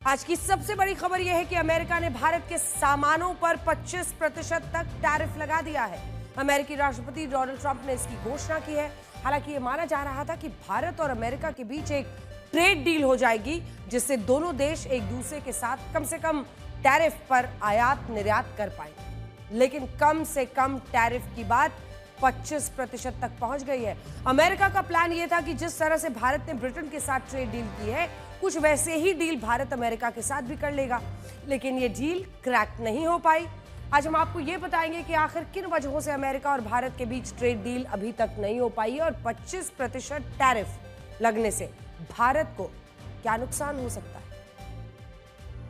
आज की सबसे बड़ी खबर यह है कि अमेरिका ने भारत के सामानों पर 25% तक टैरिफ लगा दिया है। अमेरिकी राष्ट्रपति डोनाल्ड ट्रंप ने इसकी घोषणा की है। हालांकि यह माना जा रहा था कि भारत और अमेरिका के बीच एक ट्रेड डील हो जाएगी, जिससे दोनों देश एक दूसरे के साथ कम से कम टैरिफ पर आयात निर्यात कर पाएंगे। लेकिन कम से कम टैरिफ की बात 25% तक पहुंच गई है। अमेरिका का प्लान यह था कि जिस तरह से भारत ने ब्रिटेन के साथ ट्रेड डील की है, कुछ वैसे ही डील भारत अमेरिका के साथ भी कर लेगा, लेकिन ये डील क्रैक नहीं हो पाई। आज हम आपको ये बताएंगे कि आखिर किन वजहों से अमेरिका और भारत के बीच ट्रेड डील अभी तक नहीं हो पाई और 25% टैरिफ लगने से भारत को क्या नुकसान हो सकता है।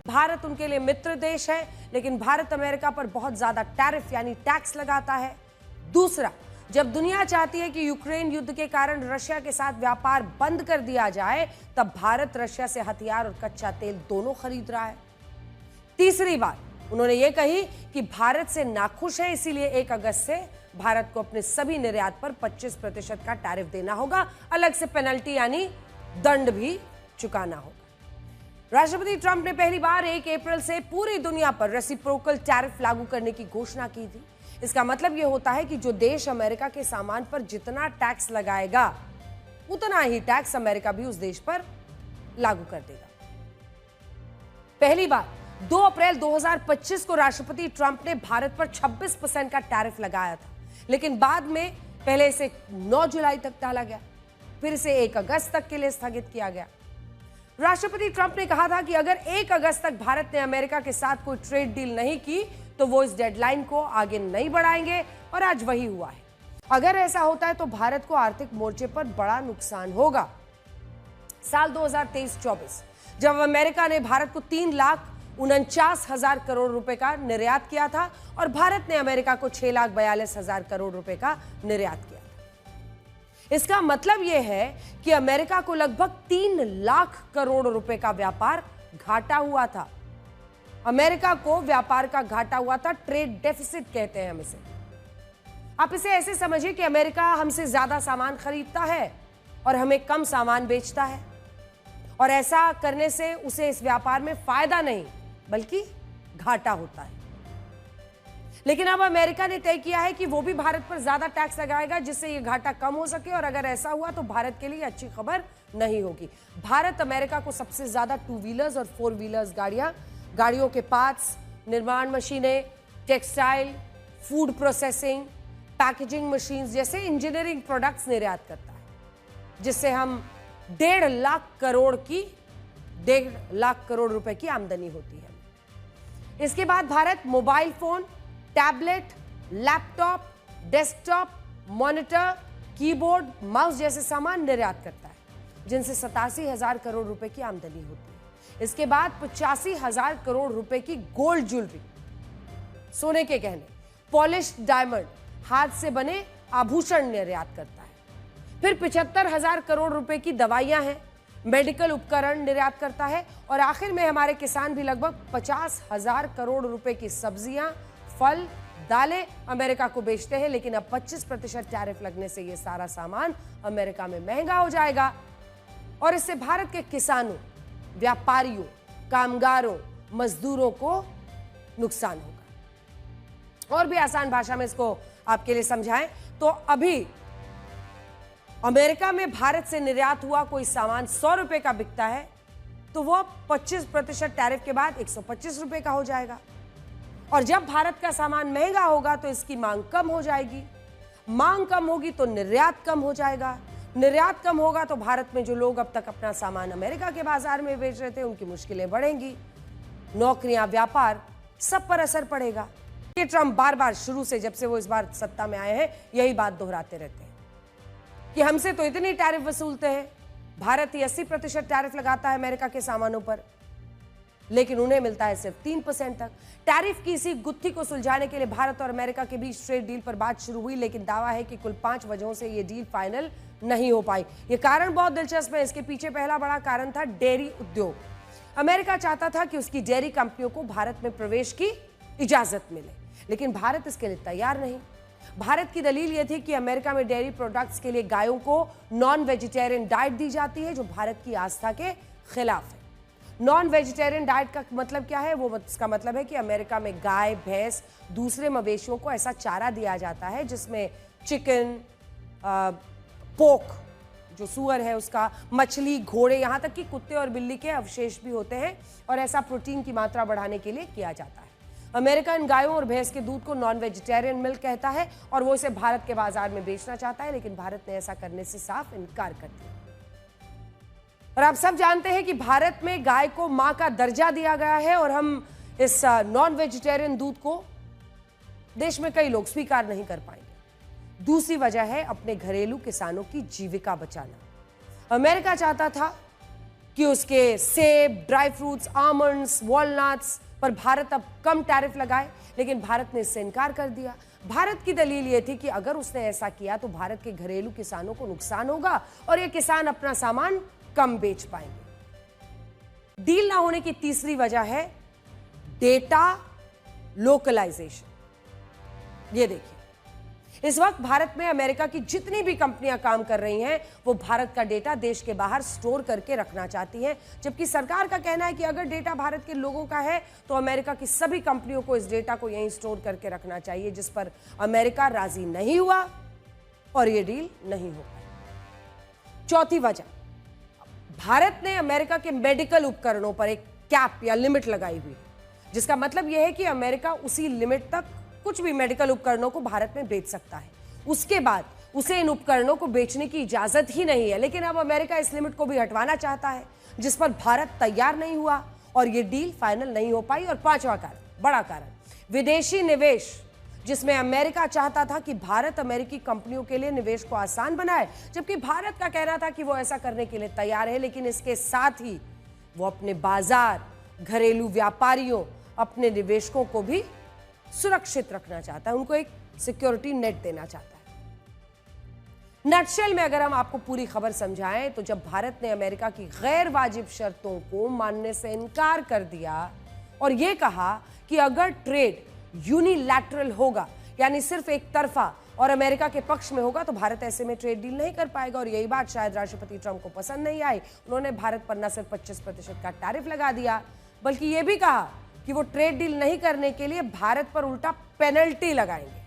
भारत उनके लिए मित्र देश है, लेकिन भारत अमेरिका पर बहुत ज्यादा टैरिफ यानी टैक्स लगाता है। दूसरा, जब दुनिया चाहती है कि यूक्रेन युद्ध के कारण रशिया के साथ व्यापार बंद कर दिया जाए, तब भारत रशिया से हथियार और कच्चा तेल दोनों खरीद रहा है। तीसरी बात, उन्होंने ये कही कि भारत से नाखुश है, इसीलिए 1 अगस्त से भारत को अपने सभी निर्यात पर 25% का टैरिफ देना होगा, अलग से पेनल्टी यानी दंड भी चुकाना होगा। राष्ट्रपति ट्रंप ने पहली बार 1 अप्रैल से पूरी दुनिया पर रेसिप्रोकल टैरिफ लागू करने की घोषणा की थी। इसका मतलब यह होता है कि जो देश अमेरिका के सामान पर जितना टैक्स लगाएगा, उतना ही टैक्स अमेरिका भी उस देश पर लागू कर देगा। पहली बार 2 अप्रैल 2025 को राष्ट्रपति ट्रंप ने भारत पर 26% का टैरिफ लगाया था, लेकिन बाद में पहले इसे 9 जुलाई तक टाला गया, फिर इसे 1 अगस्त तक के लिए स्थगित किया गया। राष्ट्रपति ट्रंप ने कहा था कि अगर 1 अगस्त तक भारत ने अमेरिका के साथ कोई ट्रेड डील नहीं की तो वो इस डेडलाइन को आगे नहीं बढ़ाएंगे, और आज वही हुआ है। अगर ऐसा होता है तो भारत को आर्थिक मोर्चे पर बड़ा नुकसान होगा। साल 2023-24 जब अमेरिका ने भारत को 3,49,000 करोड़ रुपए का निर्यात किया था और भारत ने अमेरिका को 6,42,000 करोड़ रुपए का निर्यात किया था। इसका मतलब यह है कि अमेरिका को लगभग 3 लाख करोड़ रुपए का व्यापार घाटा हुआ था। अमेरिका को व्यापार का घाटा हुआ था, ट्रेड डेफिसिट कहते हैं हम इसे। आप इसे ऐसे समझिए कि अमेरिका हमसे ज्यादा सामान खरीदता है और हमें कम सामान बेचता है, और ऐसा करने से उसे इस व्यापार में फायदा नहीं बल्कि घाटा होता है। लेकिन अब अमेरिका ने तय किया है कि वो भी भारत पर ज्यादा टैक्स लगाएगा, जिससे ये घाटा कम हो सके, और अगर ऐसा हुआ तो भारत के लिए अच्छी खबर नहीं होगी। भारत अमेरिका को सबसे ज्यादा 2 व्हीलर्स और 4 व्हीलर्स गाड़ियों के पार्ट्स, निर्माण मशीनें, textile, food processing, packaging machines जैसे इंजीनियरिंग प्रोडक्ट्स निर्यात करता है, जिससे हम 1.5 लाख करोड़ रुपए की आमदनी होती है। इसके बाद Bharat mobile phone, tablet, laptop, desktop, monitor, keyboard, mouse जैसे सामान निर्यात करता है, जिनसे 87,000 करोड़ रुपए की आमदनी होती है। इसके बाद 85,000 करोड़ रुपए की गोल्ड ज्वेलरी, सोने के गहने, पॉलिश्ड डायमंड, हाथ से बने आभूषण निर्यात करता है। फिर 75,000 करोड़ रुपए की दवाइयां हैं, मेडिकल उपकरण निर्यात करता है, और आखिर में हमारे किसान भी लगभग 50,000 करोड़ रुपए की सब्जियां, फल, दालें अमेरिका को बेचते हैं। लेकिन अब 25% टैरिफ लगने से यह सारा सामान अमेरिका में महंगा हो जाएगा, और इससे भारत के किसानों, व्यापारियों, कामगारों, मजदूरों को नुकसान होगा। और भी आसान भाषा में इसको आपके लिए समझाएं तो अभी अमेरिका में भारत से निर्यात हुआ कोई सामान 100 रुपए का बिकता है, तो वो 25% टैरिफ के बाद 125 रुपए का हो जाएगा। और जब भारत का सामान महंगा होगा तो इसकी मांग कम हो जाएगी, मांग कम होगी तो निर्यात कम हो जाएगा, निर्यात कम होगा तो भारत में जो लोग अब तक अपना सामान अमेरिका के बाजार में बेच रहे थे उनकी मुश्किलें बढ़ेंगी, नौकरियां, व्यापार, सब पर असर पड़ेगा। ये ट्रंप बार बार शुरू से, जब से वो इस बार सत्ता में आए हैं, यही बात दोहराते रहते हैं कि हमसे तो इतनी टैरिफ वसूलते हैं। भारत ही 80% टैरिफ लगाता है अमेरिका के सामानों पर, लेकिन उन्हें मिलता है सिर्फ 3% तक। टैरिफ की इसी गुत्थी को सुलझाने के लिए भारत और अमेरिका के बीच ट्रेड डील पर बात शुरू हुई, लेकिन दावा है कि कुल 5 वजहों से यह डील फाइनल नहीं हो पाई। यह कारण बहुत दिलचस्प है। इसके पीछे पहला बड़ा कारण था डेयरी उद्योग। अमेरिका चाहता था कि उसकी डेयरी कंपनियों को भारत में प्रवेश की इजाजत मिले, लेकिन भारत इसके लिए तैयार नहीं। भारत की दलील यह थी कि अमेरिका में डेयरी प्रोडक्ट्स के लिए गायों को नॉन वेजिटेरियन डाइट दी जाती है, जो भारत की आस्था के खिलाफ है। नॉन वेजिटेरियन डाइट का मतलब क्या है? वो इसका मतलब है कि अमेरिका में गाय, भैंस, दूसरे मवेशियों को ऐसा चारा दिया जाता है जिसमें चिकन, पोर्क जो सुअर है उसका, मछली, घोड़े, यहाँ तक कि कुत्ते और बिल्ली के अवशेष भी होते हैं, और ऐसा प्रोटीन की मात्रा बढ़ाने के लिए किया जाता है। अमेरिका इन गायों और भैंस के दूध को नॉन वेजिटेरियन मिल्क कहता है और वो इसे भारत के बाजार में बेचना चाहता है, लेकिन भारत ने ऐसा करने से साफ इनकार कर दिया। और आप सब जानते हैं कि भारत में गाय को मां का दर्जा दिया गया है और हम इस नॉन वेजिटेरियन दूध को देश में कई लोग स्वीकार नहीं कर पाएंगे। दूसरी वजह है अपने घरेलू किसानों की जीविका बचाना। अमेरिका चाहता था कि उसके सेब, ड्राई फ्रूट्स, आमंड्स, वॉलनट्स पर भारत अब कम टैरिफ लगाए, लेकिन भारत ने इससे इनकार कर दिया। भारत की दलील यह थी कि अगर उसने ऐसा किया तो भारत के घरेलू किसानों को नुकसान होगा और ये किसान अपना सामान कम बेच पाएंगे। डील ना होने की तीसरी वजह है डेटा लोकलाइजेशन। ये देखिए, इस वक्त भारत में अमेरिका की जितनी भी कंपनियां काम कर रही हैं वो भारत का डेटा देश के बाहर स्टोर करके रखना चाहती हैं, जबकि सरकार का कहना है कि अगर डेटा भारत के लोगों का है तो अमेरिका की सभी कंपनियों को इस डेटा को यहीं स्टोर करके रखना चाहिए, जिस पर अमेरिका राजी नहीं हुआ और ये डील नहीं हो पाई। चौथी वजह, भारत ने अमेरिका के मेडिकल उपकरणों पर एक कैप या लिमिट लगाई हुई है, जिसका मतलब यह है कि अमेरिका उसी लिमिट तक कुछ भी मेडिकल उपकरणों को भारत में बेच सकता है, उसके बाद उसे इन उपकरणों को बेचने की इजाजत ही नहीं है। लेकिन अब अमेरिका इस लिमिट को भी हटवाना चाहता है, जिस पर भारत तैयार नहीं हुआ और यह डील फाइनल नहीं हो पाई। और पांचवा कारण, बड़ा कारण, विदेशी निवेश, जिसमें अमेरिका चाहता था कि भारत अमेरिकी कंपनियों के लिए निवेश को आसान बनाए, जबकि भारत का कहना था कि वो ऐसा करने के लिए तैयार है, लेकिन इसके साथ ही वो अपने बाजार, घरेलू व्यापारियों, अपने निवेशकों को भी सुरक्षित रखना चाहता है, उनको एक सिक्योरिटी नेट देना चाहता है। नटशेल में अगर हम आपको पूरी खबर समझाएं तो जब भारत ने अमेरिका की गैर वाजिब शर्तों को मानने से इनकार कर दिया और यह कहा कि अगर ट्रेड यूनिलैटरल होगा, यानी सिर्फ एक तरफा और अमेरिका के पक्ष में होगा, तो भारत ऐसे में ट्रेड डील नहीं कर पाएगा। और यही बात शायद राष्ट्रपति ट्रंप को पसंद नहीं आई। उन्होंने भारत पर न सिर्फ 25% का टैरिफ लगा दिया, बल्कि यह भी कहा कि वो ट्रेड डील नहीं करने के लिए भारत पर उल्टा पेनल्टी लगाएंगे।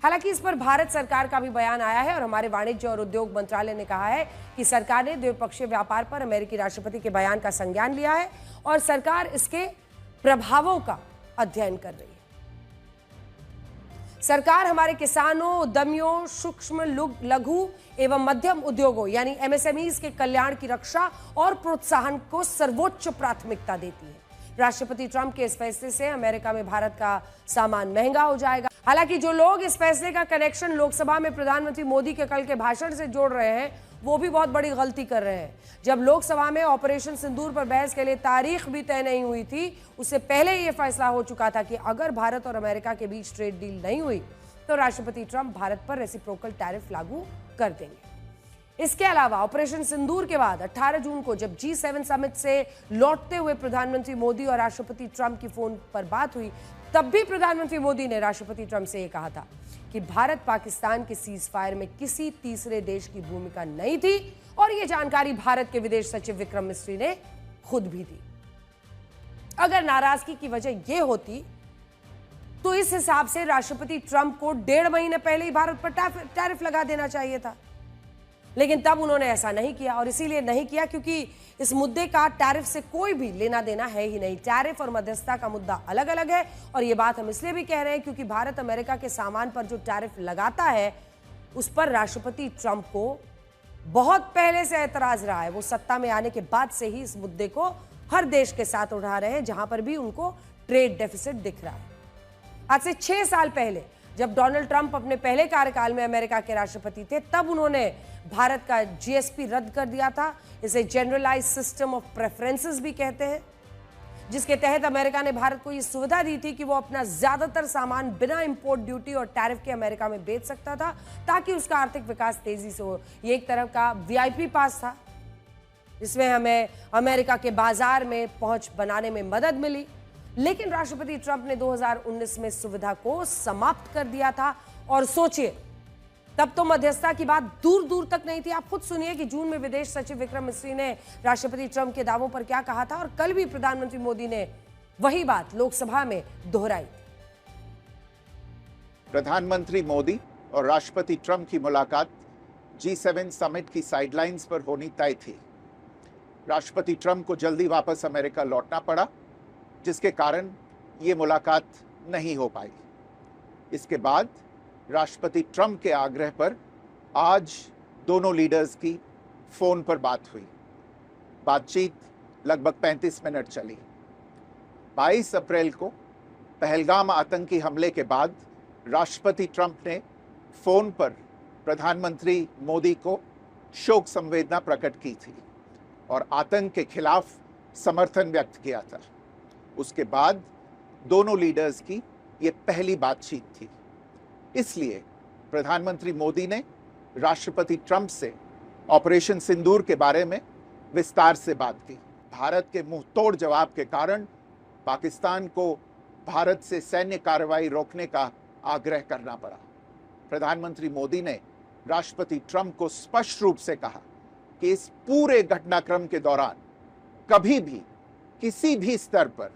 हालांकि इस पर भारत सरकार का भी बयान आया है और हमारे वाणिज्य और उद्योग मंत्रालय ने कहा है कि सरकार ने द्विपक्षीय व्यापार पर अमेरिकी राष्ट्रपति के बयान का संज्ञान लिया है और सरकार इसके प्रभावों का अध्ययन कर रही है। सरकार हमारे किसानों, उद्यमियों, सूक्ष्म, लघु एवं मध्यम उद्योगों यानी एमएसएमईज के कल्याण की रक्षा और प्रोत्साहन को सर्वोच्च प्राथमिकता देती है। राष्ट्रपति ट्रंप के इस फैसले से अमेरिका में भारत का सामान महंगा हो जाएगा। हालांकि जो लोग इस फैसले का कनेक्शन लोकसभा में प्रधानमंत्री मोदी के कल के भाषण से जोड़ रहे हैं, वो भी बहुत बड़ी गलती कर रहे हैं। जब लोकसभा में ऑपरेशन सिंदूर पर बहस के लिए तारीख भी तय नहीं हुई थी, उससे पहले यह फैसला हो चुका था कि अगर भारत और अमेरिका के बीच ट्रेड डील नहीं हुई तो राष्ट्रपति ट्रंप भारत पर रेसिप्रोकल टैरिफ लागू कर देंगे। इसके अलावा ऑपरेशन सिंदूर के बाद 18 जून को जब G7 समिट से लौटते हुए प्रधानमंत्री मोदी और राष्ट्रपति ट्रंप की फोन पर बात हुई, तब भी प्रधानमंत्री मोदी ने राष्ट्रपति ट्रंप से यह कहा था कि भारत पाकिस्तान के सीज फायर में किसी तीसरे देश की भूमिका नहीं थी और यह जानकारी भारत के विदेश सचिव विक्रम मिस्री ने खुद भी दी। अगर नाराजगी की वजह यह होती तो इस हिसाब से राष्ट्रपति ट्रंप को 1.5 महीने पहले ही भारत पर टैरिफ लगा देना चाहिए था, लेकिन तब उन्होंने ऐसा नहीं किया। और इसीलिए नहीं किया क्योंकि इस मुद्दे का टैरिफ से कोई भी लेना देना है ही नहीं। टैरिफ और मध्यस्थता का मुद्दा अलग अलग है और ये बात हम इसलिए भी कह रहे हैं क्योंकि भारत अमेरिका के सामान पर जो टैरिफ लगाता है उस पर राष्ट्रपति ट्रंप को बहुत पहले से ऐतराज रहा है। वो सत्ता में आने के बाद से ही इस मुद्दे को हर देश के साथ उठा रहे हैं जहां पर भी उनको ट्रेड डेफिसिट दिख रहा है। आज से 6 साल पहले जब डोनाल्ड ट्रंप अपने पहले कार्यकाल में अमेरिका के राष्ट्रपति थे, तब उन्होंने भारत का जीएसपी रद्द कर दिया था। इसे जनरलाइज्ड सिस्टम ऑफ प्रेफरेंसेस भी कहते हैं, जिसके तहत अमेरिका ने भारत को यह सुविधा दी थी कि वो अपना ज्यादातर सामान बिना इंपोर्ट ड्यूटी और टैरिफ के अमेरिका में बेच सकता था ताकि उसका आर्थिक विकास तेजी से हो। ये एक तरह का वीआईपी पास था जिसमें हमें अमेरिका के बाजार में पहुंच बनाने में मदद मिली। लेकिन राष्ट्रपति ट्रंप ने 2019 में सुविधा को समाप्त कर दिया था और सोचिए तब तो मध्यस्थता की बात दूर दूर तक नहीं थी। आप खुद सुनिए कि जून में विदेश सचिव विक्रम मिस्री ने राष्ट्रपति ट्रंप के दावों पर क्या कहा था और कल भी प्रधानमंत्री मोदी ने वही बात लोकसभा में दोहराई। प्रधानमंत्री मोदी और राष्ट्रपति ट्रंप की मुलाकात G7 समिट की साइडलाइंस पर होनी तय थी। राष्ट्रपति ट्रंप को जल्दी वापस अमेरिका लौटना पड़ा, जिसके कारण ये मुलाकात नहीं हो पाई। इसके बाद राष्ट्रपति ट्रंप के आग्रह पर आज दोनों लीडर्स की फोन पर बात हुई। बातचीत लगभग 35 मिनट चली। 22 अप्रैल को पहलगाम आतंकी हमले के बाद राष्ट्रपति ट्रंप ने फोन पर प्रधानमंत्री मोदी को शोक संवेदना प्रकट की थी और आतंक के खिलाफ समर्थन व्यक्त किया था। उसके बाद दोनों लीडर्स की ये पहली बातचीत थी। इसलिए प्रधानमंत्री मोदी ने राष्ट्रपति ट्रंप से ऑपरेशन सिंदूर के बारे में विस्तार से बात की। भारत के मुंहतोड़ जवाब के कारण पाकिस्तान को भारत से सैन्य कार्रवाई रोकने का आग्रह करना पड़ा। प्रधानमंत्री मोदी ने राष्ट्रपति ट्रंप को स्पष्ट रूप से कहा कि इस पूरे घटनाक्रम के दौरान कभी भी किसी भी स्तर पर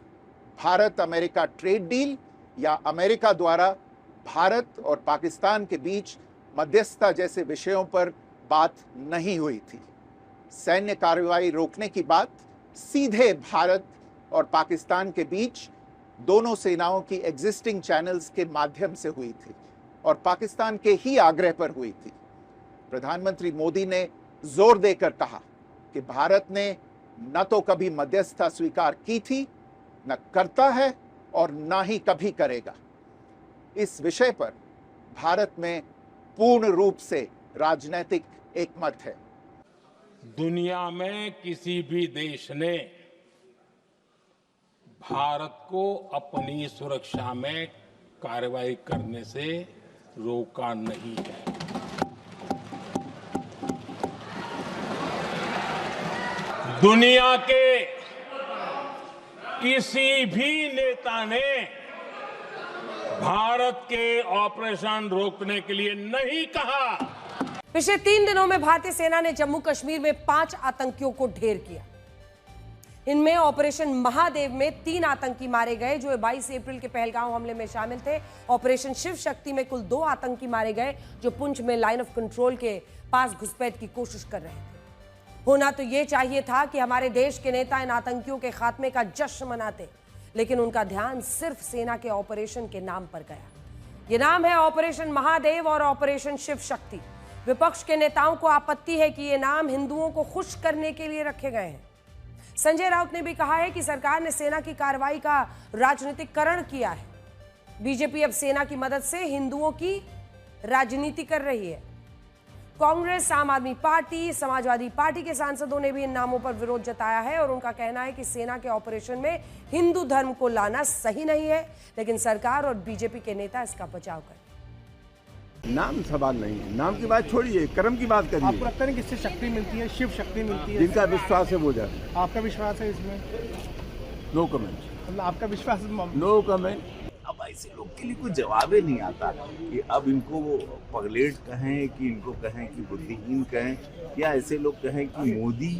भारत अमेरिका ट्रेड डील या अमेरिका द्वारा भारत और पाकिस्तान के बीच मध्यस्थता जैसे विषयों पर बात नहीं हुई थी। सैन्य कार्रवाई रोकने की बात सीधे भारत और पाकिस्तान के बीच दोनों सेनाओं की एग्जिस्टिंग चैनल्स के माध्यम से हुई थी और पाकिस्तान के ही आग्रह पर हुई थी। प्रधानमंत्री मोदी ने जोर देकर कहा कि भारत ने न तो कभी मध्यस्थता स्वीकार की थी, न करता है और न ही कभी करेगा। इस विषय पर भारत में पूर्ण रूप से राजनीतिक एकमत है। दुनिया में किसी भी देश ने भारत को अपनी सुरक्षा में कार्रवाई करने से रोका नहीं है। दुनिया के किसी भी नेता ने भारत के ऑपरेशन रोकने के लिए नहीं कहा। पिछले 3 दिनों में भारतीय सेना ने जम्मू कश्मीर में 5 आतंकियों को ढेर किया। इनमें ऑपरेशन महादेव में 3 आतंकी मारे गए जो 22 अप्रैल के पहलगाम हमले में शामिल थे। ऑपरेशन शिव शक्ति में कुल 2 आतंकी मारे गए जो पुंछ में लाइन ऑफ कंट्रोल के पास घुसपैठ की कोशिश कर रहे थे। होना तो यह चाहिए था कि हमारे देश के नेता इन आतंकियों के खात्मे का जश्न मनाते, लेकिन उनका ध्यान सिर्फ सेना के ऑपरेशन के नाम पर गया। ये नाम है ऑपरेशन महादेव और ऑपरेशन शिव शक्ति। विपक्ष के नेताओं को आपत्ति है कि ये नाम हिंदुओं को खुश करने के लिए रखे गए हैं। संजय राउत ने भी कहा है कि सरकार ने सेना की कार्रवाई का राजनीतिकरण किया है। बीजेपी अब सेना की मदद से हिंदुओं की राजनीति कर रही है। कांग्रेस, आम आदमी पार्टी, समाजवादी पार्टी के सांसदों ने भी इन नामों पर विरोध जताया है और उनका कहना है कि सेना के ऑपरेशन में हिंदू धर्म को लाना सही नहीं है, लेकिन सरकार और बीजेपी के नेता इसका बचाव करें। नाम सवाल नहीं है, नाम की बात छोड़िए, कर्म की बात करिए। आपको लगता है किससे शक्ति मिलती है? शिव शक्ति मिलती है। जिनका विश्वास है वो जाए। आपका विश्वास है इसमें? No comment. मतलब आपका विश्वास? No comment. अब ऐसे लोग के लिए कोई जवाब ही नहीं आता कि अब इनको पगलेट कहें कि इनको कहें कि बुद्धिहीन कहें या ऐसे लोग कहें कि मोदी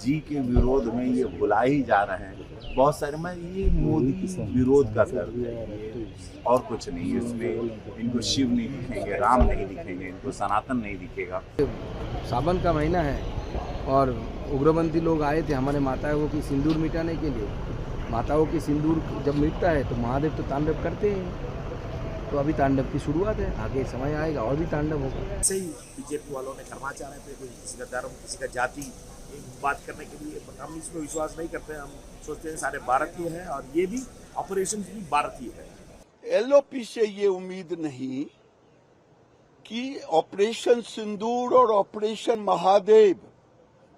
जी के विरोध में ये भुला ही जा रहे हैं। बहुत सारे में ये मोदी विरोध का दर्द है और कुछ नहीं है इसमें। इनको शिव नहीं दिखेंगे, राम नहीं दिखेंगे, इनको सनातन नहीं दिखेगा। सावन का महीना है और उग्रपंथी लोग आए थे हमारे माताओं की सिंदूर मिटाने के लिए। माताओं की सिंदूर जब मिटता है तो महादेव तो तांडव करते हैं। तो अभी तांडव की शुरुआत है, आगे समय आएगा और भी तांडव होगा। ऐसे ही बीजेपी वालों ने करना चाह रहे थे, कोई किसी का धर्म, किसी का जाति बात करने के लिए। हम इसमें विश्वास नहीं करते। हम सोचते हैं सारे भारतीय हैं और ये भी ऑपरेशन भी भारतीय है। एलओपी से ये उम्मीद नहीं कि ऑपरेशन सिंदूर और ऑपरेशन महादेव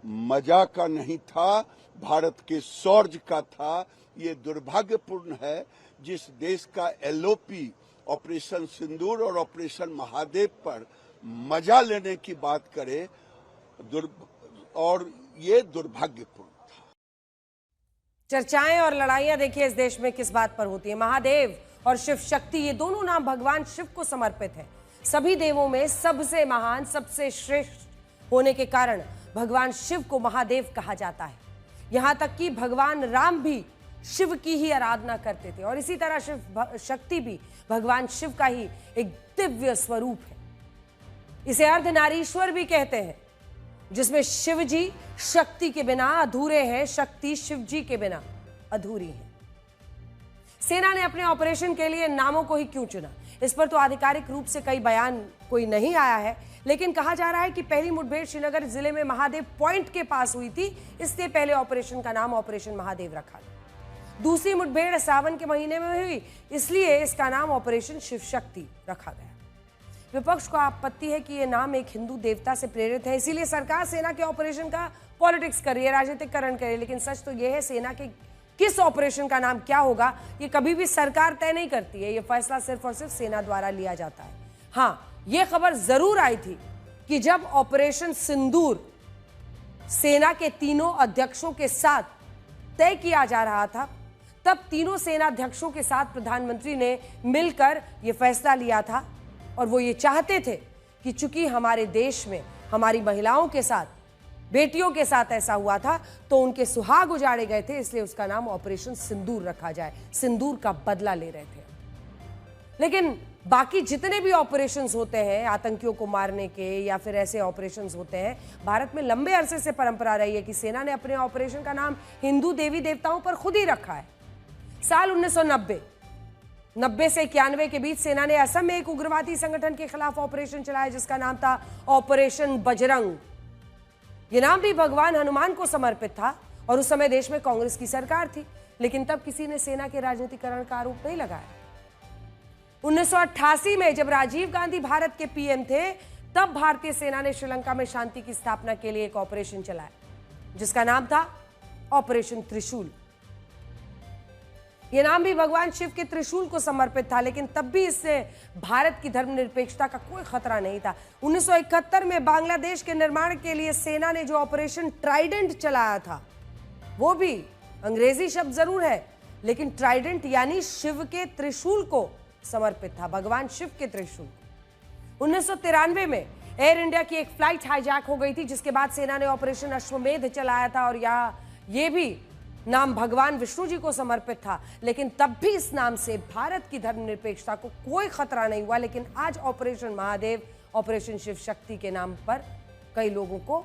मजाक का नहीं था, भारत के शौर्य का था। ये दुर्भाग्यपूर्ण है जिस देश का एलओपी ऑपरेशन सिंदूर और ऑपरेशन महादेव पर मजा लेने की बात करे, और ये दुर्भाग्यपूर्ण था। चर्चाएं और लड़ाइयां देखिए इस देश में किस बात पर होती है। महादेव और शिव शक्ति, ये दोनों नाम भगवान शिव को समर्पित है। सभी देवों में सबसे महान, सबसे श्रेष्ठ होने के कारण भगवान शिव को महादेव कहा जाता है। यहां तक कि भगवान राम भी शिव की ही आराधना करते थे और इसी तरह शिव शक्ति भी भगवान शिव का ही एक दिव्य स्वरूप है। इसे अर्धनारीश्वर भी कहते हैं, जिसमें शिव जी शक्ति के बिना अधूरे हैं, शक्ति शिव जी के बिना अधूरी है। सेना ने अपने ऑपरेशन के लिए नामों को ही क्यों चुना, इस पर तो आधिकारिक रूप से कई बयान कोई नहीं आया है, लेकिन कहा जा रहा है कि पहली मुठभेड़ श्रीनगर जिले में महादेव पॉइंट के पास हुई थी, इसलिए पहले ऑपरेशन का नाम ऑपरेशन महादेव रखा गया। दूसरी मुठभेड़ सावन के महीने में हुई, इसलिए इसका नाम ऑपरेशन शिव शक्ति रखा गया। विपक्ष को आपत्ति है कि यह नाम एक हिंदू देवता से प्रेरित है, इसीलिए सरकार सेना के ऑपरेशन का पॉलिटिक्स कर रही है, राजनीतिकरण कर रही है। लेकिन सच तो यह है, सेना के किस ऑपरेशन का नाम क्या होगा ये कभी भी सरकार तय नहीं करती है, ये फैसला सिर्फ और सिर्फ सेना द्वारा लिया जाता है। हाँ, यह खबर जरूर आई थी कि जब ऑपरेशन सिंदूर सेना के तीनों अध्यक्षों के साथ तय किया जा रहा था, तब तीनों सेनाध्यक्षों के साथ प्रधानमंत्री ने मिलकर यह फैसला लिया था और वो ये चाहते थे कि चूंकि हमारे देश में हमारी महिलाओं के साथ, बेटियों के साथ ऐसा हुआ था तो उनके सुहाग उजाड़े गए थे, इसलिए उसका नाम ऑपरेशन सिंदूर रखा जाए। सिंदूर का बदला ले रहे थे। लेकिन बाकी जितने भी ऑपरेशंस होते हैं आतंकियों को मारने के या फिर ऐसे ऑपरेशंस होते हैं, भारत में लंबे अरसे से परंपरा रही है कि सेना ने अपने ऑपरेशन का नाम हिंदू देवी देवताओं पर खुद ही रखा है। साल 1990 से 91 के बीच सेना ने असम में एक उग्रवादी संगठन के खिलाफ ऑपरेशन चलाया जिसका नाम था ऑपरेशन बजरंग। यह नाम भी भगवान हनुमान को समर्पित था और उस समय देश में कांग्रेस की सरकार थी, लेकिन तब किसी ने सेना के राजनीतिकरण का आरोप नहीं लगाया। 1988 में जब राजीव गांधी भारत के पीएम थे, तब भारतीय सेना ने श्रीलंका में शांति की स्थापना के लिए एक ऑपरेशन चलाया जिसका नाम था ऑपरेशन त्रिशूल। यह नाम भी भगवान शिव के त्रिशूल को समर्पित था, लेकिन तब भी इससे भारत की धर्मनिरपेक्षता का कोई खतरा नहीं था। 1971 में बांग्लादेश के निर्माण के लिए सेना ने जो ऑपरेशन ट्राइडेंट चलाया था, वो भी अंग्रेजी शब्द जरूर है, लेकिन ट्राइडेंट यानी शिव के त्रिशूल को समर्पित था, भगवान शिव के त्रिशूल। 1993 में एयर इंडिया की एक फ्लाइट हाईजैक हो गई थी, जिसके बाद सेना ने ऑपरेशन अश्वमेध चलाया था और ये भी नाम भगवान विष्णु जी को समर्पित था, लेकिन तब भी इस नाम से भारत की धर्मनिरपेक्षता को कोई खतरा नहीं हुआ। लेकिन आज ऑपरेशन महादेव, ऑपरेशन शिव शक्ति के नाम पर कई लोगों को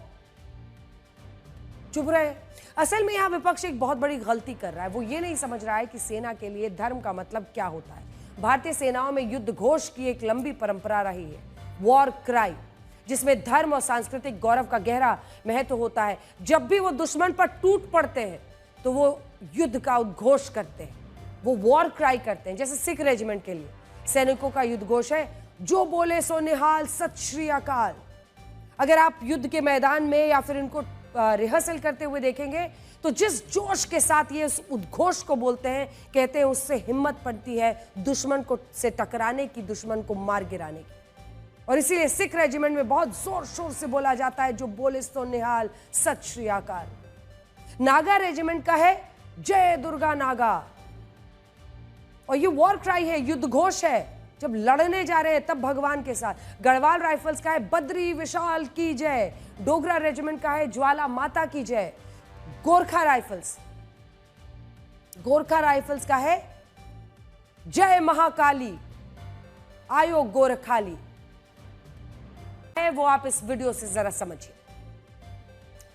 चुभ रहे हैं। असल में यहां विपक्ष एक बहुत बड़ी गलती कर रहा है, वो ये नहीं समझ रहा है कि सेना के लिए धर्म का मतलब क्या होता है। भारतीय सेनाओं में युद्ध घोष की एक लंबी परंपरा रही है, वॉर क्राई, जिसमें धर्म और सांस्कृतिक गौरव का गहरा महत्व होता है। जब भी वो दुश्मन पर टूट पड़ते हैं तो वो युद्ध का उद्घोष करते हैं, वो वॉर क्राई करते हैं। जैसे सिख रेजिमेंट के लिए सैनिकों का युद्ध घोष है, जो बोले सो निहाल, सत श्री अकाल। अगर आप युद्ध के मैदान में या फिर इनको रिहर्सल करते हुए देखेंगे तो जिस जोश के साथ ये उस उद्घोष को बोलते हैं, कहते हैं उससे हिम्मत पड़ती है दुश्मन को से टकराने की, दुश्मन को मार गिराने की। और इसीलिए सिख रेजिमेंट में बहुत जोर शोर से बोला जाता है, जो बोले सो निहाल, सत श्री अकाल। नागा रेजिमेंट का है जय दुर्गा नागा, और ये वॉर क्राई है, युद्ध घोष है। जब लड़ने जा रहे हैं तब भगवान के साथ। गढ़वाल राइफल्स का है बद्री विशाल की जय। डोगरा रेजिमेंट का है ज्वाला माता की जय। गोरखा राइफल्स का है जय महाकाली, आयो गोरखाली। वो आप इस वीडियो से जरा समझिए।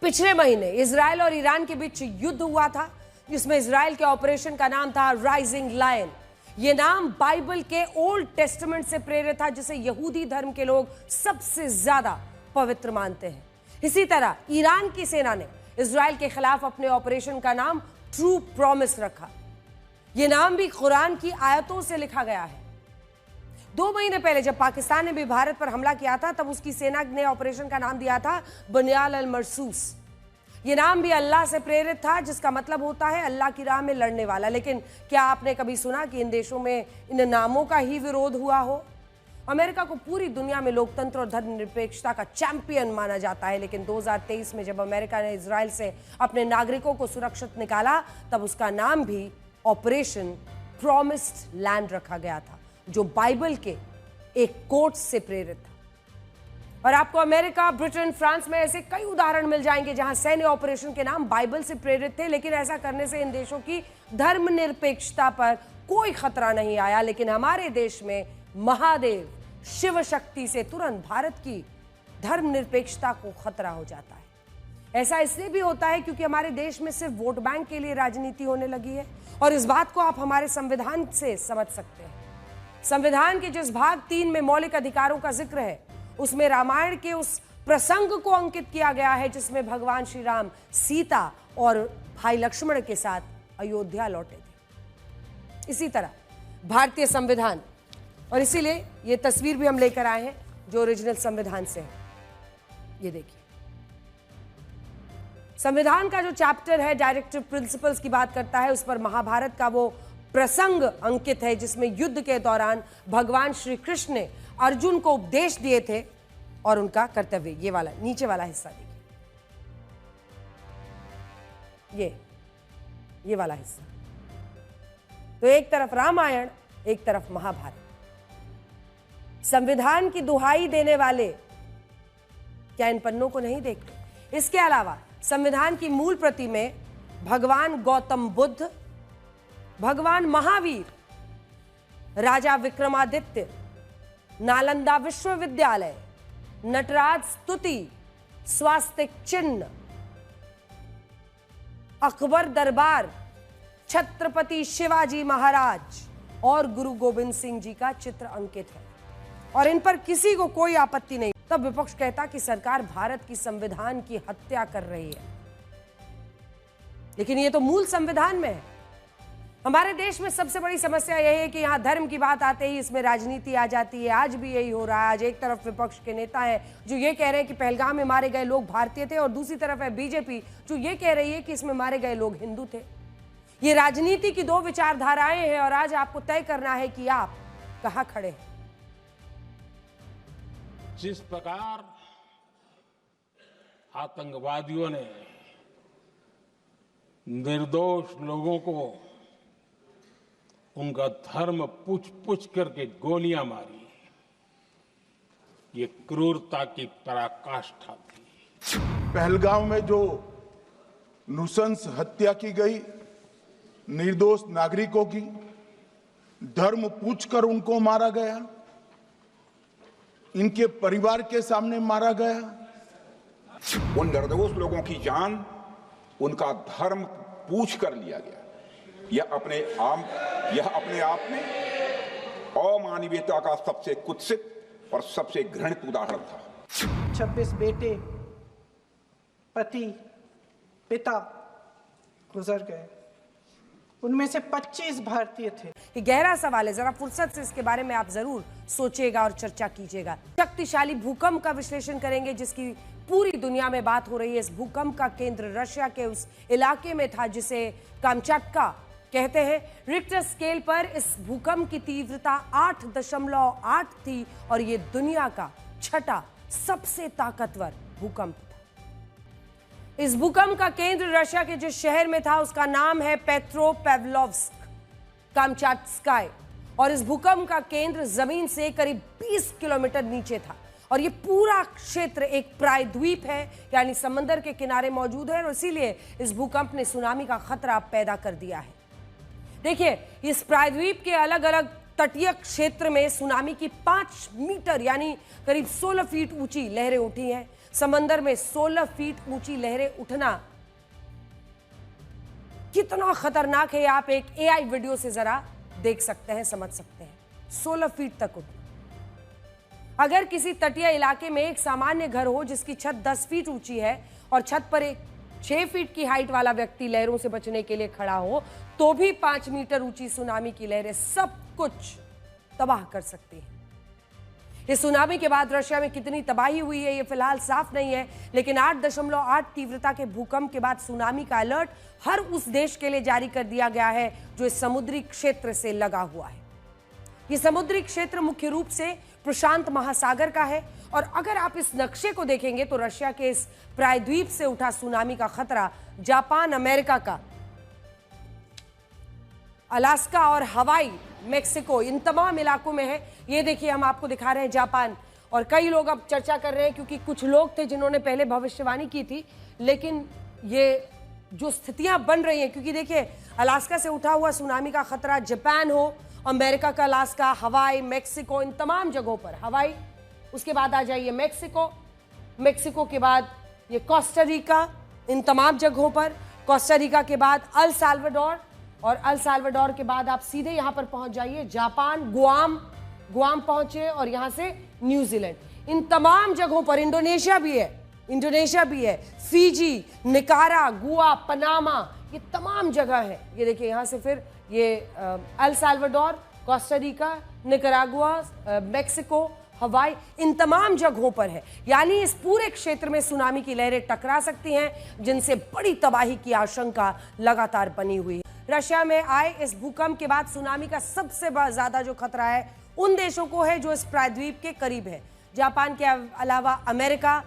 पिछले महीने इजराइल और ईरान के बीच युद्ध हुआ था, जिसमें इजराइल के ऑपरेशन का नाम था राइजिंग लायन। यह नाम बाइबल के ओल्ड टेस्टामेंट से प्रेरित था, जिसे यहूदी धर्म के लोग सबसे ज्यादा पवित्र मानते हैं। इसी तरह ईरान की सेना ने इजराइल के खिलाफ अपने ऑपरेशन का नाम ट्रू प्रॉमिस रखा। यह नाम भी कुरान की आयतों से लिखा गया है। 2 महीने पहले जब पाकिस्तान ने भी भारत पर हमला किया था, तब उसकी सेना ने ऑपरेशन का नाम दिया था बुनियाल अल मरसूस। यह नाम भी अल्लाह से प्रेरित था, जिसका मतलब होता है अल्लाह की राह में लड़ने वाला। लेकिन क्या आपने कभी सुना कि इन देशों में इन नामों का ही विरोध हुआ हो? अमेरिका को पूरी दुनिया में लोकतंत्र और धर्मनिरपेक्षता का चैंपियन माना जाता है, लेकिन 2023 में जब अमेरिका ने इजराइल से अपने नागरिकों को सुरक्षित निकाला, तब उसका नाम भी ऑपरेशन प्रॉमिस्ड लैंड रखा गया था, जो बाइबल के एक कोट से प्रेरित था। और आपको अमेरिका, ब्रिटेन, फ्रांस में ऐसे कई उदाहरण मिल जाएंगे जहां सैन्य ऑपरेशन के नाम बाइबल से प्रेरित थे, लेकिन ऐसा करने से इन देशों की धर्मनिरपेक्षता पर कोई खतरा नहीं आया। लेकिन हमारे देश में महादेव, शिव शक्ति से तुरंत भारत की धर्मनिरपेक्षता को खतरा हो जाता है। ऐसा इसलिए भी होता है क्योंकि हमारे देश में सिर्फ वोट बैंक के लिए राजनीति होने लगी है। और इस बात को आप हमारे संविधान से समझ सकते हैं। संविधान के जिस भाग 3 में मौलिक अधिकारों का जिक्र है, उसमें रामायण के उस प्रसंग को अंकित किया गया है जिसमें भगवान श्री राम सीता और भाई लक्ष्मण के साथ अयोध्या लौटे थे। इसी तरह भारतीय संविधान, और इसीलिए ये तस्वीर भी हम लेकर आए हैं जो ओरिजिनल संविधान से है। ये देखिए, संविधान का जो चैप्टर है डायरेक्टिव प्रिंसिपल्स की बात करता है, उस पर महाभारत का वो प्रसंग अंकित है जिसमें युद्ध के दौरान भगवान श्री कृष्ण ने अर्जुन को उपदेश दिए थे और उनका कर्तव्य। ये वाला नीचे वाला हिस्सा देखिए, ये वाला हिस्सा। तो एक तरफ रामायण, एक तरफ महाभारत। संविधान की दुहाई देने वाले क्या इन पन्नों को नहीं देखते? इसके अलावा संविधान की मूल प्रति में भगवान गौतम बुद्ध, भगवान महावीर, राजा विक्रमादित्य, नालंदा विश्वविद्यालय, नटराज स्तुति, स्वास्तिक चिन्ह, अकबर दरबार, छत्रपति शिवाजी महाराज और गुरु गोविंद सिंह जी का चित्र अंकित है। और इन पर किसी को कोई आपत्ति नहीं। तब विपक्ष कहता कि सरकार भारत की संविधान की हत्या कर रही है, लेकिन ये तो मूल संविधान में है। हमारे देश में सबसे बड़ी समस्या यही है कि यहां धर्म की बात आते ही इसमें राजनीति आ जाती है। आज भी यही हो रहा है। आज एक तरफ विपक्ष के नेता हैं जो ये कह रहे हैं कि पहलगाम में मारे गए लोग भारतीय थे, और दूसरी तरफ है बीजेपी जो ये कह रही है कि इसमें मारे गए लोग हिंदू थे। ये राजनीति की दो विचारधाराएं हैं और आज आपको तय करना है कि आप कहां खड़े हैं। जिस प्रकार आतंकवादियों ने निर्दोष लोगों को उनका धर्म पूछ पूछ करके गोलियां मारी, ये क्रूरता की पराकाष्ठा थी। पहलगाम में जो नृशंस हत्या की गई निर्दोष नागरिकों की, धर्म पूछकर उनको मारा गया, इनके परिवार के सामने मारा गया। उन निर्दोष लोगों की जान, उनका धर्म पूछ कर लिया गया। यह अपने आप में अमानवीयता का सबसे कुत्सित और सबसे घृणित उदाहरण था। 26 बेटे, पति, पिता गुजर गए, उनमें से 25 भारतीय थे। ये गहरा सवाल है, जरा फुर्सत से इसके बारे में आप जरूर सोचिएगा और चर्चा कीजिएगा। शक्तिशाली भूकंप का विश्लेषण करेंगे जिसकी पूरी दुनिया में बात हो रही है। इस भूकंप का केंद्र रशिया के उस इलाके में था जिसे कामचाटका कहते हैं। रिक्टर स्केल पर इस भूकंप की तीव्रता 8.8 थी और ये दुनिया का छठा सबसे ताकतवर भूकंप था। इस भूकंप का केंद्र रशिया के जिस शहर में था उसका नाम है पेट्रोपाव्लोव्स्क कामचाटस्काय, और इस भूकंप का केंद्र जमीन से करीब 20 किलोमीटर नीचे था। और ये पूरा क्षेत्र एक प्रायद्वीप है, यानी समंदर के किनारे मौजूद है, और इसीलिए इस भूकंप ने सुनामी का खतरा पैदा कर दिया है। देखिए, इस प्रायद्वीप के अलग अलग तटीय क्षेत्र में सुनामी की 5 मीटर यानी करीब 16 फीट ऊंची लहरें उठी हैं। समंदर में 16 फीट ऊंची लहरें उठना कितना खतरनाक है, आप एक एआई वीडियो से जरा देख सकते हैं, समझ सकते हैं। 16 फीट तक उठना। अगर किसी तटीय इलाके में एक सामान्य घर हो जिसकी छत 10 फीट ऊंची है और छत पर एक 6 फीट की हाइट वाला व्यक्ति लहरों से बचने के लिए खड़ा हो, तो भी 5 मीटर ऊंची सुनामी की लहरें सब कुछ तबाह कर सकती हैं। इस सुनामी के बाद रशिया में कितनी तबाही हुई है ये फिलहाल साफ नहीं है, लेकिन 8.8 तीव्रता के भूकंप के बाद सुनामी का अलर्ट हर उस देश के लिए जारी कर दिया गया है जो इस समुद्री क्षेत्र से लगा हुआ है। ये समुद्री क्षेत्र मुख्य रूप से प्रशांत महासागर का है, और अगर आप इस नक्शे को देखेंगे तो रशिया के इस प्रायद्वीप से उठा सुनामी का खतरा जापान, अमेरिका का, अलास्का और हवाई, मेक्सिको, इन तमाम इलाकों में है। ये देखिए हम आपको दिखा रहे हैं जापान, और कई लोग अब चर्चा कर रहे हैं क्योंकि कुछ लोग थे जिन्होंने पहले भविष्यवाणी की थी, लेकिन ये जो स्थितियां बन रही हैं, क्योंकि देखिए अलास्का से उठा हुआ सुनामी का खतरा जापान हो, अमेरिका का अलास्का, हवाई, मेक्सिको, इन तमाम जगहों पर, हवाई उसके बाद आ जाइए मेक्सिको, मेक्सिको के बाद ये कोस्टा रिका, इन तमाम जगहों पर, कोस्टा रिका के बाद अल साल्वाडोर, और अल साल्वाडोर के बाद आप सीधे यहां पर पहुंच जाइए जापान, गुआम पहुंचे, और यहां से न्यूजीलैंड। इन तमाम जगहों पर इंडोनेशिया भी है, फिजी, निकारा, गुआ, पनामा, ये तमाम जगह है। ये देखिए यहां से फिर ये El Salvador, Costa Rica, Nicaragua, Mexico, हवाई, इन तमाम जगहों पर है। यानी इस पूरे क्षेत्र में सुनामी की लहरें टकरा सकती हैं, जिनसे बड़ी तबाही की आशंका लगातार बनी हुई है। रशिया में आए इस भूकंप के बाद सुनामी का सबसे ज्यादा जो खतरा है उन देशों को है जो इस प्रायद्वीप के करीब है। जापान के अलावा अमेरिका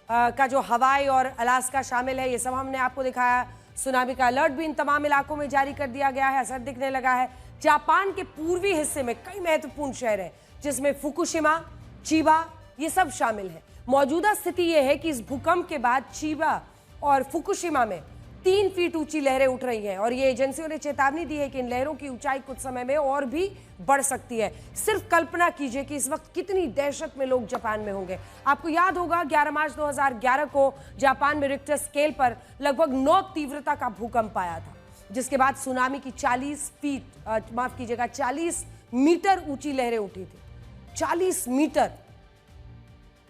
का जो हवाई और अलास्का शामिल है, ये सब हमने आपको दिखाया। सुनामी का अलर्ट भी इन तमाम इलाकों में जारी कर दिया गया है, असर दिखने लगा है। जापान के पूर्वी हिस्से में कई महत्वपूर्ण शहर हैं, जिसमें फुकुशिमा, चिबा, ये सब शामिल है। मौजूदा स्थिति यह है कि इस भूकंप के बाद चिबा और फुकुशिमा में 3 फीट ऊंची लहरें उठ रही हैं, और ये एजेंसियों ने चेतावनी दी है कि इन लहरों की ऊंचाई कुछ समय में और भी बढ़ सकती है। सिर्फ कल्पना कीजिए कि इस वक्त कितनी दहशत में लोग जापान में होंगे। आपको याद होगा 11 मार्च 2011 को जापान में रिक्टर स्केल पर लगभग 9 तीव्रता का भूकंप आया था, जिसके बाद सुनामी की 40 मीटर ऊंची लहरें उठी थी। 40 मीटर,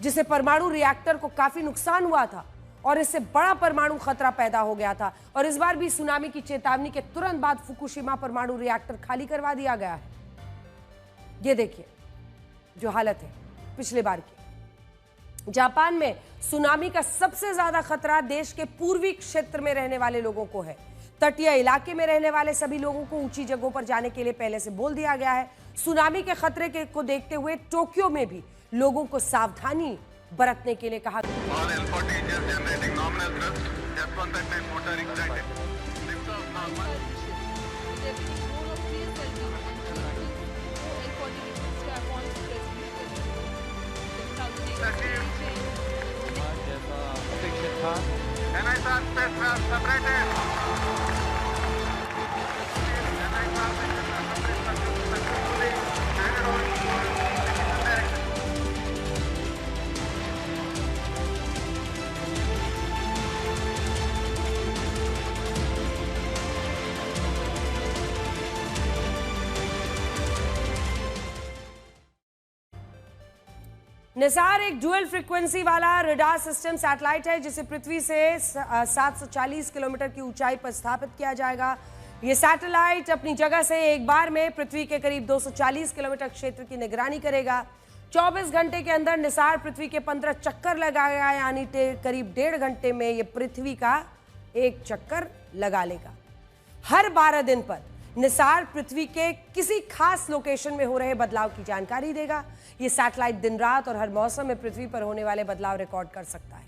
जिसे परमाणु रिएक्टर को काफी नुकसान हुआ था और इससे बड़ा परमाणु खतरा पैदा हो गया था। और इस बार भी सुनामी की चेतावनी के तुरंत बाद फुकुशिमा परमाणु रिएक्टर खाली करवा दिया गया है। ये देखिए जो हालत है पिछले बार की। जापान में सुनामी का सबसे ज्यादा खतरा देश के पूर्वी क्षेत्र में रहने वाले लोगों को है। तटीय इलाके में रहने वाले सभी लोगों को ऊंची जगहों पर जाने के लिए पहले से बोल दिया गया है। सुनामी के खतरे को देखते हुए टोक्यो में भी लोगों को सावधानी बरतने के लिए कहा निसार एक डुअल फ्रीक्वेंसी वाला रडार सिस्टम सैटेलाइट है, जिसे पृथ्वी से 740 किलोमीटर की ऊंचाई पर स्थापित किया जाएगा। यह सैटेलाइट अपनी जगह से एक बार में पृथ्वी के करीब 240 किलोमीटर क्षेत्र की निगरानी करेगा। 24 घंटे के अंदर निसार पृथ्वी के 15 चक्कर लगाएगा, यानी करीब 1.5 घंटे में यह पृथ्वी का एक चक्कर लगा लेगा। हर 12 दिन पर निसार पृथ्वी के किसी खास लोकेशन में हो रहे बदलाव की जानकारी देगा। यह सैटेलाइट दिन रात और हर मौसम में पृथ्वी पर होने वाले बदलाव रिकॉर्ड कर सकता है।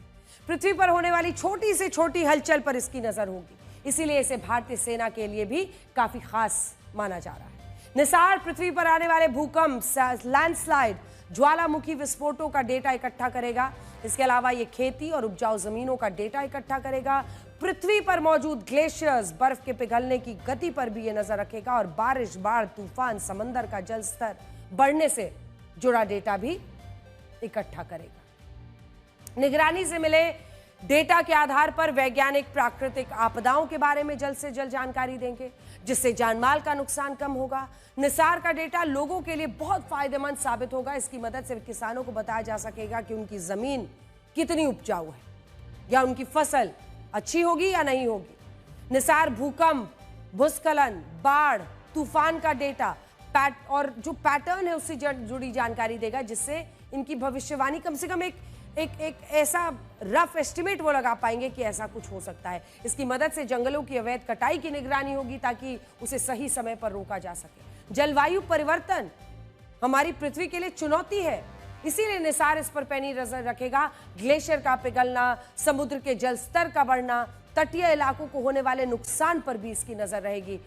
पृथ्वी पर होने वाली छोटी से छोटी हलचल पर इसकी नजर होगी, इसीलिए इसे भारतीय सेना के लिए भी काफी खास माना जा रहा है। निसार पृथ्वी पर आने वाले भूकंप, लैंडस्लाइड, ज्वालामुखी विस्फोटों का डेटा इकट्ठा करेगा। इसके अलावा ये खेती और उपजाऊ जमीनों का डेटा इकट्ठा करेगा। पृथ्वी पर मौजूद ग्लेशियर्स, बर्फ के पिघलने की गति पर भी ये नजर रखेगा, और बारिश, बाढ़, तूफान, समंदर का जल स्तर बढ़ने से जुड़ा डेटा भी इकट्ठा करेगा। निगरानी से मिले डेटा के आधार पर वैज्ञानिक प्राकृतिक आपदाओं के बारे में जल्द से जल्द जानकारी देंगे, जिससे जानमाल का नुकसान कम होगा। निसार का डेटा लोगों के लिए बहुत फायदेमंद साबित होगा। इसकी मदद से किसानों को बताया जा सकेगा कि उनकी जमीन कितनी उपजाऊ है, या उनकी फसल अच्छी होगी या नहीं होगी। निसार भूकंप, भूस्खलन, बाढ़, तूफान का डेटा और जो पैटर्न है उससे जुड़ी जानकारी देगा, जिससे इनकी भविष्यवाणी कम से कम एक ऐसा रफ एस्टिमेट वो लगा पाएंगे कि ऐसा कुछ हो सकता है। इसकी मदद से जंगलों की अवैध कटाई की निगरानी होगी, ताकि उसे सही समय पर रोका जा सके। जलवायु परिवर्तन हमारी पृथ्वी के लिए चुनौती है, इसीलिए निसार इस पर पैनी नजर रखेगा। ग्लेशियर का पिघलना, समुद्र के जल स्तर का बढ़ना, तटीय इलाकों को होने वाले नुकसान पर भी इसकी नजर रहेगी।